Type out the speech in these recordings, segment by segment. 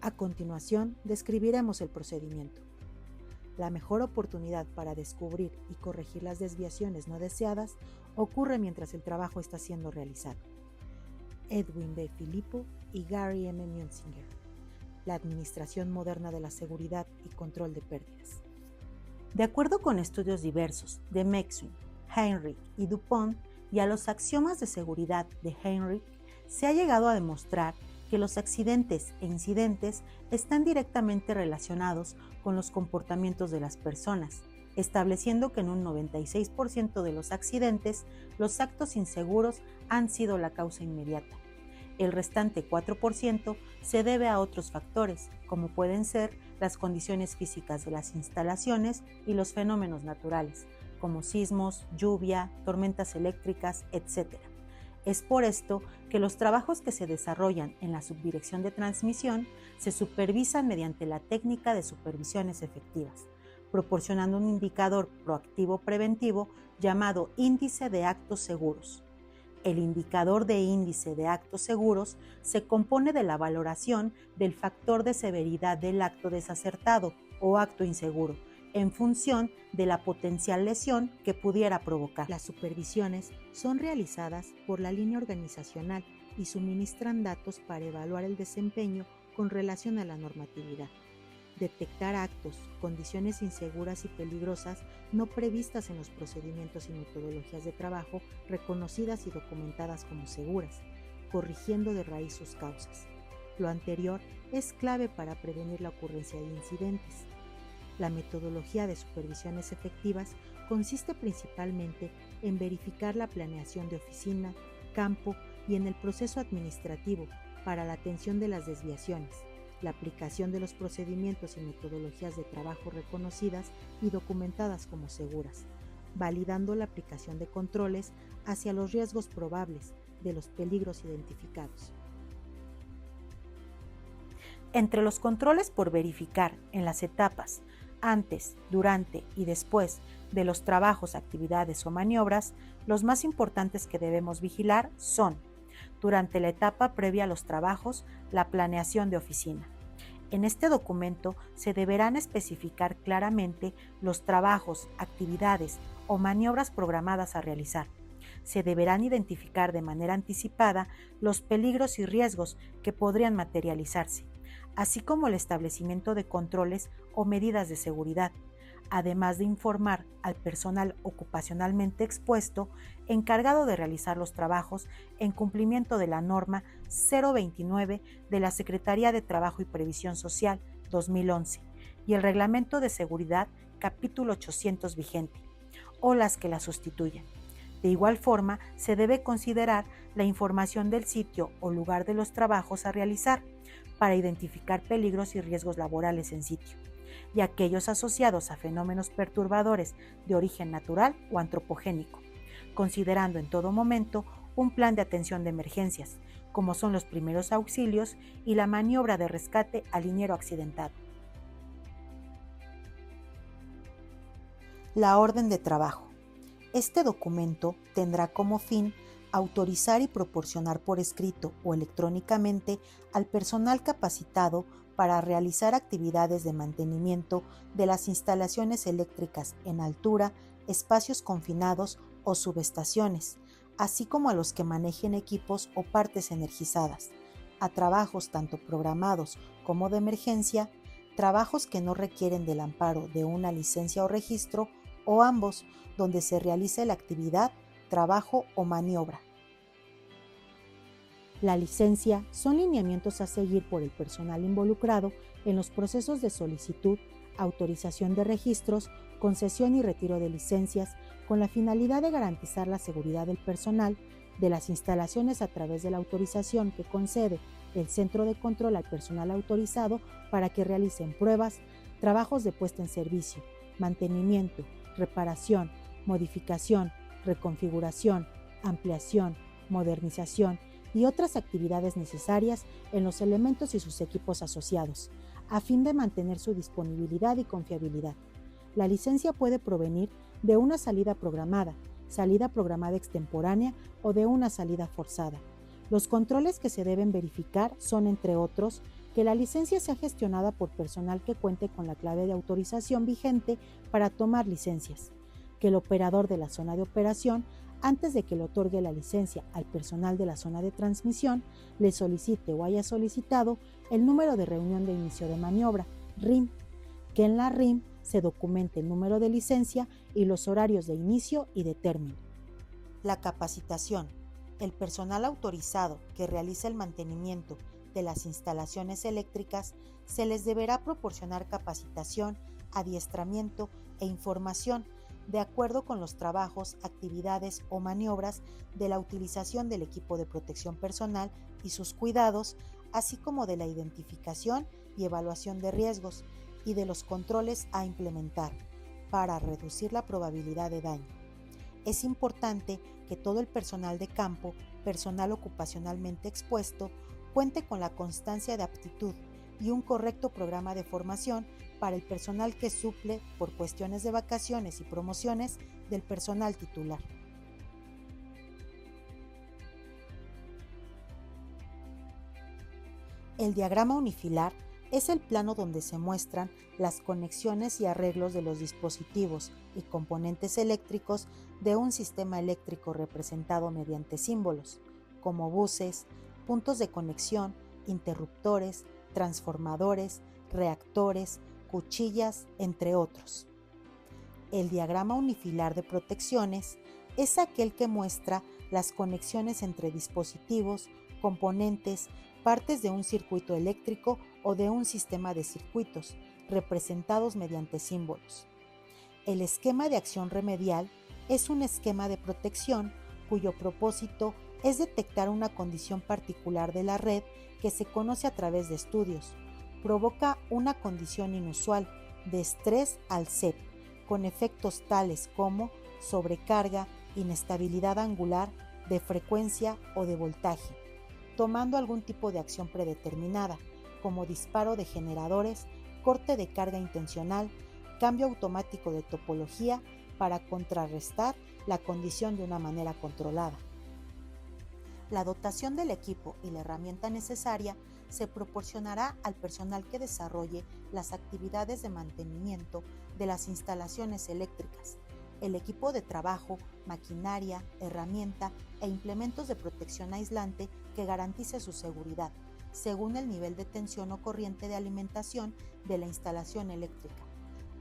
A continuación, describiremos el procedimiento. La mejor oportunidad para descubrir y corregir las desviaciones no deseadas ocurre mientras el trabajo está siendo realizado. Edwin B. Filippo y Gary M. Munsinger. La administración moderna de la seguridad y control de pérdidas. De acuerdo con estudios diversos de Mexwin, Heinrich y Dupont y a los axiomas de seguridad de Heinrich, se ha llegado a demostrar que los accidentes e incidentes están directamente relacionados con los comportamientos de las personas, estableciendo que en un 96% de los accidentes, los actos inseguros han sido la causa inmediata. El restante 4% se debe a otros factores, como pueden ser las condiciones físicas de las instalaciones y los fenómenos naturales, como sismos, lluvia, tormentas eléctricas, etc. Es por esto que los trabajos que se desarrollan en la subdirección de transmisión se supervisan mediante la técnica de supervisiones efectivas, proporcionando un indicador proactivo preventivo llamado índice de actos seguros. El indicador de índice de actos seguros se compone de la valoración del factor de severidad del acto desacertado o acto inseguro, en función de la potencial lesión que pudiera provocar. Las supervisiones son realizadas por la línea organizacional y suministran datos para evaluar el desempeño con relación a la normatividad. Detectar actos, condiciones inseguras y peligrosas no previstas en los procedimientos y metodologías de trabajo reconocidas y documentadas como seguras, corrigiendo de raíz sus causas. Lo anterior es clave para prevenir la ocurrencia de incidentes. La metodología de supervisiones efectivas consiste principalmente en verificar la planeación de oficina, campo y en el proceso administrativo para la atención de las desviaciones, la aplicación de los procedimientos y metodologías de trabajo reconocidas y documentadas como seguras, validando la aplicación de controles hacia los riesgos probables de los peligros identificados. Entre los controles por verificar en las etapas antes, durante y después de los trabajos, actividades o maniobras, los más importantes que debemos vigilar son: durante la etapa previa a los trabajos, la planeación de oficina. En este documento se deberán especificar claramente los trabajos, actividades o maniobras programadas a realizar. Se deberán identificar de manera anticipada los peligros y riesgos que podrían materializarse, así como el establecimiento de controles o medidas de seguridad, además de informar al personal ocupacionalmente expuesto encargado de realizar los trabajos en cumplimiento de la norma 029 de la Secretaría de Trabajo y Previsión Social 2011 y el Reglamento de Seguridad capítulo 800 vigente, o las que la sustituyan. De igual forma, se debe considerar la información del sitio o lugar de los trabajos a realizar para identificar peligros y riesgos laborales en sitio, y aquellos asociados a fenómenos perturbadores de origen natural o antropogénico, considerando en todo momento un plan de atención de emergencias, como son los primeros auxilios y la maniobra de rescate al liniero accidentado. La orden de trabajo. Este documento tendrá como fin autorizar y proporcionar por escrito o electrónicamente al personal capacitado para realizar actividades de mantenimiento de las instalaciones eléctricas en altura, espacios confinados o subestaciones, así como a los que manejen equipos o partes energizadas, a trabajos tanto programados como de emergencia, trabajos que no requieren del amparo de una licencia o registro, o ambos, donde se realice la actividad, trabajo o maniobra. La licencia son lineamientos a seguir por el personal involucrado en los procesos de solicitud, autorización de registros, concesión y retiro de licencias, con la finalidad de garantizar la seguridad del personal, de las instalaciones a través de la autorización que concede el centro de control al personal autorizado para que realicen pruebas, trabajos de puesta en servicio, mantenimiento, reparación, modificación, reconfiguración, ampliación, modernización y otras actividades necesarias en los elementos y sus equipos asociados, a fin de mantener su disponibilidad y confiabilidad. La licencia puede provenir de una salida programada extemporánea o de una salida forzada. Los controles que se deben verificar son, entre otros, que la licencia sea gestionada por personal que cuente con la clave de autorización vigente para tomar licencias, que el operador de la zona de operación, antes de que le otorgue la licencia al personal de la zona de transmisión, le solicite o haya solicitado el número de reunión de inicio de maniobra, RIM, que en la RIM se documente el número de licencia y los horarios de inicio y de término. La capacitación. El personal autorizado que realice el mantenimiento de las instalaciones eléctricas se les deberá proporcionar capacitación, adiestramiento e información de acuerdo con los trabajos, actividades o maniobras de la utilización del equipo de protección personal y sus cuidados, así como de la identificación y evaluación de riesgos y de los controles a implementar para reducir la probabilidad de daño. Es importante que todo el personal de campo, personal ocupacionalmente expuesto, cuente con la constancia de aptitud y un correcto programa de formación para el personal que suple por cuestiones de vacaciones y promociones del personal titular. El diagrama unifilar es el plano donde se muestran las conexiones y arreglos de los dispositivos y componentes eléctricos de un sistema eléctrico representado mediante símbolos, como buses, puntos de conexión, interruptores, transformadores, reactores, cuchillas, entre otros. El diagrama unifilar de protecciones es aquel que muestra las conexiones entre dispositivos, componentes, partes de un circuito eléctrico o de un sistema de circuitos, representados mediante símbolos. El esquema de acción remedial es un esquema de protección cuyo propósito es detectar una condición particular de la red que se conoce a través de estudios. Provoca una condición inusual de estrés al set, con efectos tales como sobrecarga, inestabilidad angular, de frecuencia o de voltaje, tomando algún tipo de acción predeterminada, como disparo de generadores, corte de carga intencional, cambio automático de topología para contrarrestar la condición de una manera controlada. La dotación del equipo y la herramienta necesaria se proporcionará al personal que desarrolle las actividades de mantenimiento de las instalaciones eléctricas, el equipo de trabajo, maquinaria, herramienta e implementos de protección aislante que garantice su seguridad, según el nivel de tensión o corriente de alimentación de la instalación eléctrica,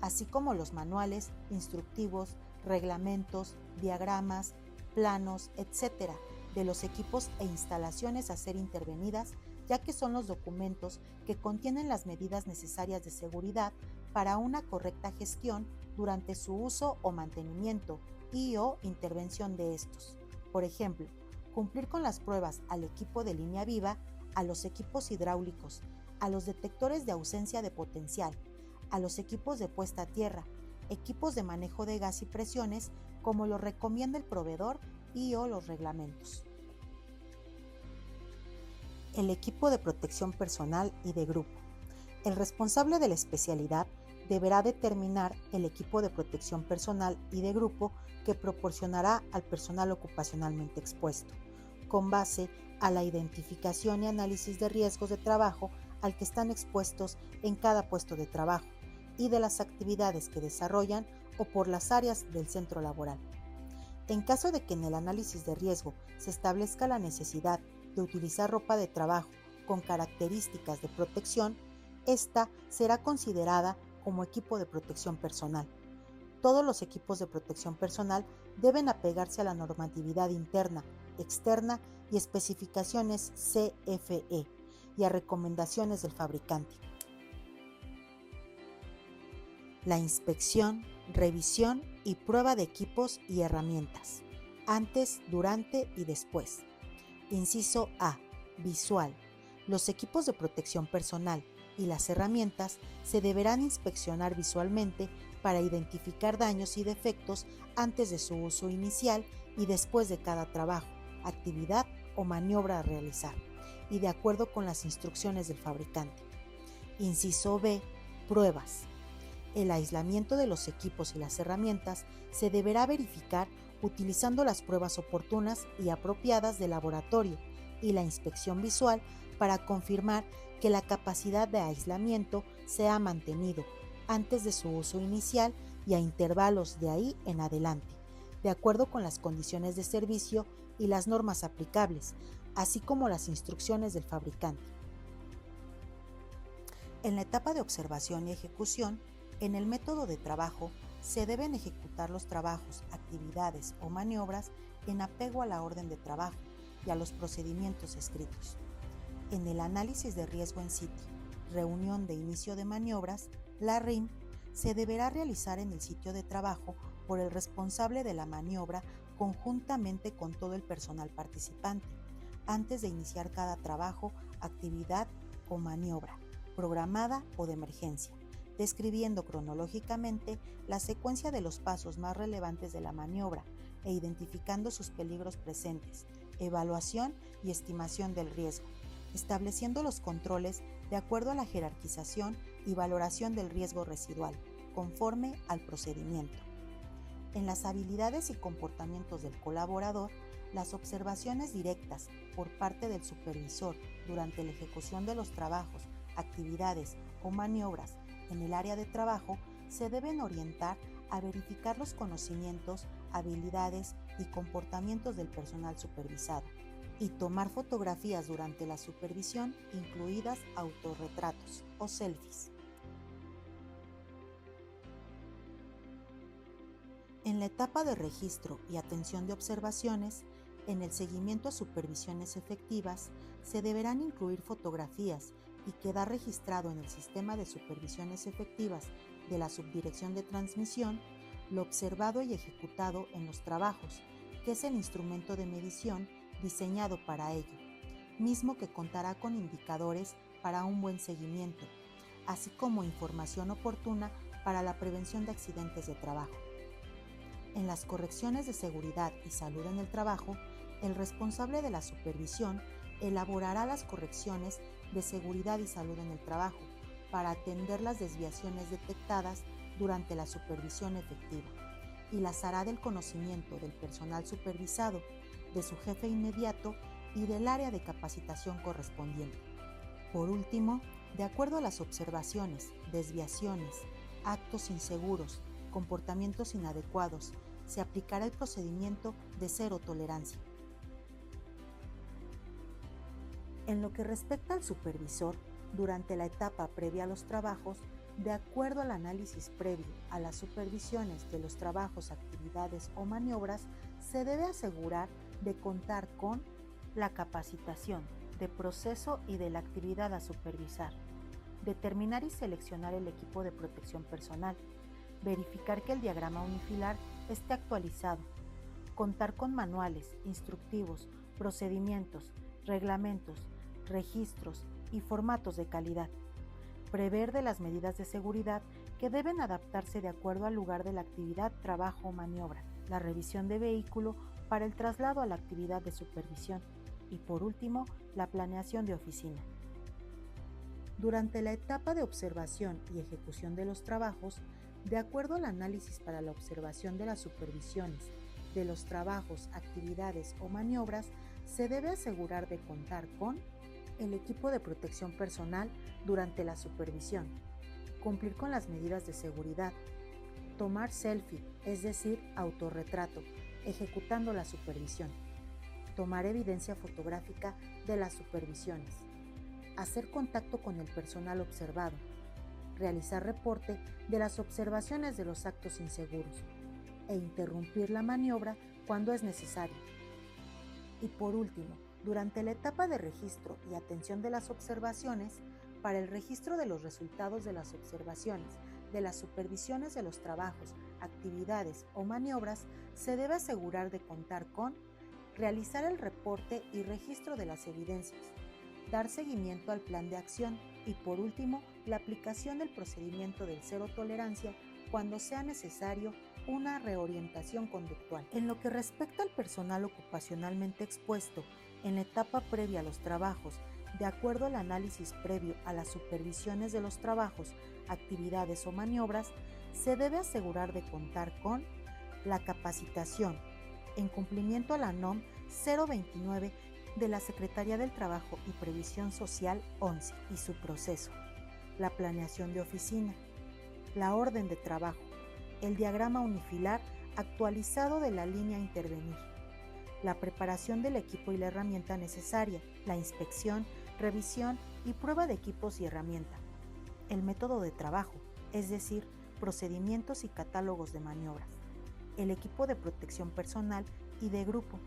así como los manuales, instructivos, reglamentos, diagramas, planos, etc., de los equipos e instalaciones a ser intervenidas, ya que son los documentos que contienen las medidas necesarias de seguridad para una correcta gestión durante su uso o mantenimiento y/o intervención de estos. Por ejemplo, cumplir con las pruebas al equipo de línea viva, a los equipos hidráulicos, a los detectores de ausencia de potencial, a los equipos de puesta a tierra, equipos de manejo de gas y presiones, como lo recomienda el proveedor y/o los reglamentos. El equipo de protección personal y de grupo. El responsable de la especialidad deberá determinar el equipo de protección personal y de grupo que proporcionará al personal ocupacionalmente expuesto, con base a la identificación y análisis de riesgos de trabajo al que están expuestos en cada puesto de trabajo y de las actividades que desarrollan o por las áreas del centro laboral. En caso de que en el análisis de riesgo se establezca la necesidad de utilizar ropa de trabajo con características de protección, esta será considerada como equipo de protección personal. Todos los equipos de protección personal deben apegarse a la normatividad interna, externa y especificaciones CFE y a recomendaciones del fabricante. La inspección, revisión y prueba de equipos y herramientas, antes, durante y después. Inciso A. Visual. Los equipos de protección personal y las herramientas se deberán inspeccionar visualmente para identificar daños y defectos antes de su uso inicial y después de cada trabajo, actividad o maniobra a realizar, y de acuerdo con las instrucciones del fabricante. Inciso B. Pruebas. El aislamiento de los equipos y las herramientas se deberá verificar utilizando las pruebas oportunas y apropiadas de laboratorio y la inspección visual para confirmar que la capacidad de aislamiento sea mantenido antes de su uso inicial y a intervalos de ahí en adelante, de acuerdo con las condiciones de servicio y las normas aplicables, así como las instrucciones del fabricante. En la etapa de observación y ejecución, en el método de trabajo se deben ejecutar los trabajos, actividades o maniobras en apego a la orden de trabajo y a los procedimientos escritos. En el análisis de riesgo en sitio, reunión de inicio de maniobras, la RIM, se deberá realizar en el sitio de trabajo por el responsable de la maniobra conjuntamente con todo el personal participante, antes de iniciar cada trabajo, actividad o maniobra, programada o de emergencia, describiendo cronológicamente la secuencia de los pasos más relevantes de la maniobra e identificando sus peligros presentes, evaluación y estimación del riesgo, estableciendo los controles de acuerdo a la jerarquización y valoración del riesgo residual, conforme al procedimiento. En las habilidades y comportamientos del colaborador, las observaciones directas por parte del supervisor durante la ejecución de los trabajos, actividades o maniobras en el área de trabajo se deben orientar a verificar los conocimientos, habilidades y comportamientos del personal supervisado y tomar fotografías durante la supervisión, incluidas autorretratos o selfies. En la etapa de registro y atención de observaciones, en el seguimiento a supervisiones efectivas, se deberán incluir fotografías y quedar registrado en el sistema de supervisiones efectivas de la Subdirección de Transmisión lo observado y ejecutado en los trabajos, que es el instrumento de medición diseñado para ello, mismo que contará con indicadores para un buen seguimiento, así como información oportuna para la prevención de accidentes de trabajo. En las correcciones de seguridad y salud en el trabajo, el responsable de la supervisión elaborará las correcciones de seguridad y salud en el trabajo para atender las desviaciones detectadas durante la supervisión efectiva y las hará del conocimiento del personal supervisado, de su jefe inmediato y del área de capacitación correspondiente. Por último, de acuerdo a las observaciones, desviaciones, actos inseguros, comportamientos inadecuados, se aplicará el procedimiento de cero tolerancia. En lo que respecta al supervisor, durante la etapa previa a los trabajos, de acuerdo al análisis previo a las supervisiones de los trabajos, actividades o maniobras, se debe asegurar de contar con la capacitación de proceso y de la actividad a supervisar, determinar y seleccionar el equipo de protección personal, verificar que el diagrama unifilar esté actualizado, contar con manuales, instructivos, procedimientos, reglamentos, registros y formatos de calidad, prever de las medidas de seguridad que deben adaptarse de acuerdo al lugar de la actividad, trabajo o maniobra, la revisión de vehículo para el traslado a la actividad de supervisión y, por último, la planeación de oficina. Durante la etapa de observación y ejecución de los trabajos, de acuerdo al análisis para la observación de las supervisiones de los trabajos, actividades o maniobras, se debe asegurar de contar con el equipo de protección personal durante la supervisión, cumplir con las medidas de seguridad, tomar selfie, es decir, autorretrato, ejecutando la supervisión, tomar evidencia fotográfica de las supervisiones, hacer contacto con el personal observado, realizar reporte de las observaciones de los actos inseguros e interrumpir la maniobra cuando es necesario. Y por último, durante la etapa de registro y atención de las observaciones, para el registro de los resultados de las observaciones, de las supervisiones de los trabajos, actividades o maniobras, se debe asegurar de contar con realizar el reporte y registro de las evidencias, dar seguimiento al plan de acción y, por último, la aplicación del procedimiento del cero tolerancia cuando sea necesario una reorientación conductual. En lo que respecta al personal ocupacionalmente expuesto en la etapa previa a los trabajos, de acuerdo al análisis previo a las supervisiones de los trabajos, actividades o maniobras, se debe asegurar de contar con la capacitación en cumplimiento a la NOM 029 de la Secretaría del Trabajo y Previsión Social 11 y su proceso, la planeación de oficina, la orden de trabajo, el diagrama unifilar actualizado de la línea a intervenir, la preparación del equipo y la herramienta necesaria, la inspección, revisión y prueba de equipos y herramienta, el método de trabajo, es decir, procedimientos y catálogos de maniobras, el equipo de protección personal y de grupo,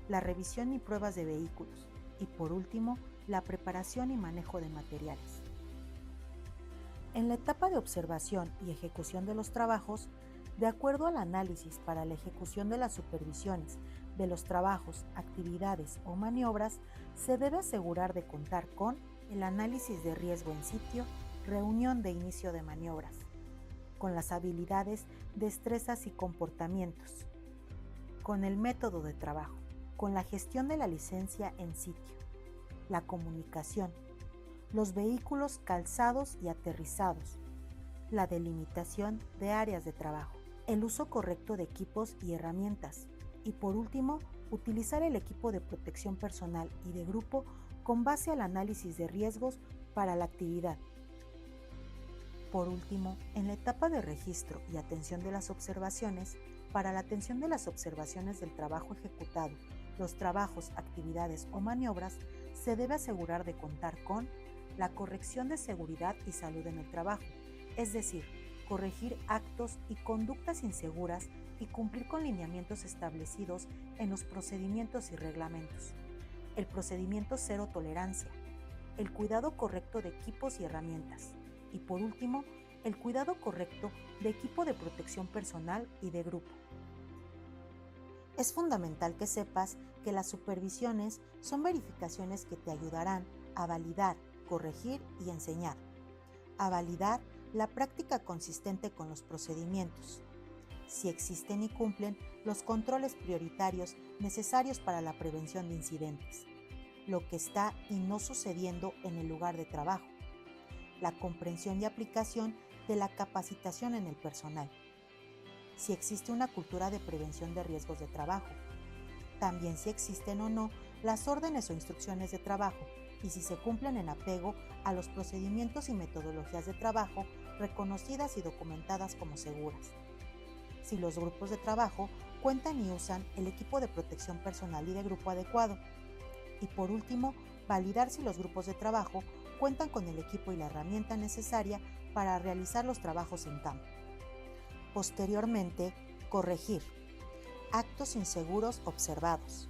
la revisión y pruebas de vehículos y por último, la preparación y manejo de materiales. En la etapa de observación y ejecución de los trabajos, de acuerdo al análisis para la ejecución de las supervisiones de los trabajos, actividades o maniobras, se debe asegurar de contar con el análisis de riesgo en sitio, reunión de inicio de maniobras, con las habilidades, destrezas y comportamientos, con el método de trabajo, con la gestión de la licencia en sitio, la comunicación, los vehículos calzados y aterrizados, la delimitación de áreas de trabajo, el uso correcto de equipos y herramientas y por último, utilizar el equipo de protección personal y de grupo con base al análisis de riesgos para la actividad. Por último, en la etapa de registro y atención de las observaciones, para la atención de las observaciones del trabajo ejecutado, los trabajos, actividades o maniobras, se debe asegurar de contar con la corrección de seguridad y salud en el trabajo, es decir, corregir actos y conductas inseguras y cumplir con lineamientos establecidos en los procedimientos y reglamentos. El procedimiento cero tolerancia, el cuidado correcto de equipos y herramientas y por último, el cuidado correcto de equipo de protección personal y de grupo. Es fundamental que sepas que las supervisiones son verificaciones que te ayudarán a validar, corregir y enseñar. A validar la práctica consistente con los procedimientos. Si existen y cumplen los controles prioritarios necesarios para la prevención de incidentes. Lo que está y no sucediendo en el lugar de trabajo. La comprensión y aplicación de la capacitación en el personal. Si existe una cultura de prevención de riesgos de trabajo. También si existen o no las órdenes o instrucciones de trabajo y si se cumplen en apego a los procedimientos y metodologías de trabajo reconocidas y documentadas como seguras. Si los grupos de trabajo cuentan y usan el equipo de protección personal y de grupo adecuado. Y por último, validar si los grupos de trabajo cuentan con el equipo y la herramienta necesaria para realizar los trabajos en campo. Posteriormente, corregir actos inseguros observados,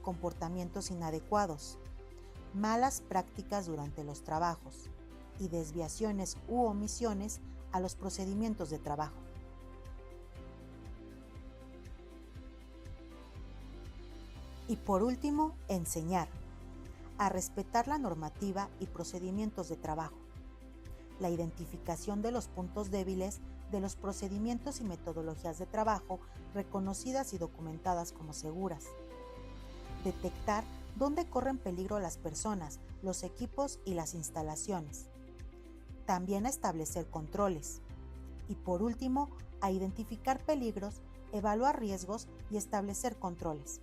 comportamientos inadecuados, malas prácticas durante los trabajos y desviaciones u omisiones a los procedimientos de trabajo. Y por último, enseñar a respetar la normativa y procedimientos de trabajo, la identificación de los puntos débiles de los procedimientos y metodologías de trabajo reconocidas y documentadas como seguras, detectar dónde corren peligro las personas, los equipos y las instalaciones, también a establecer controles y por último, a identificar peligros, evaluar riesgos y establecer controles.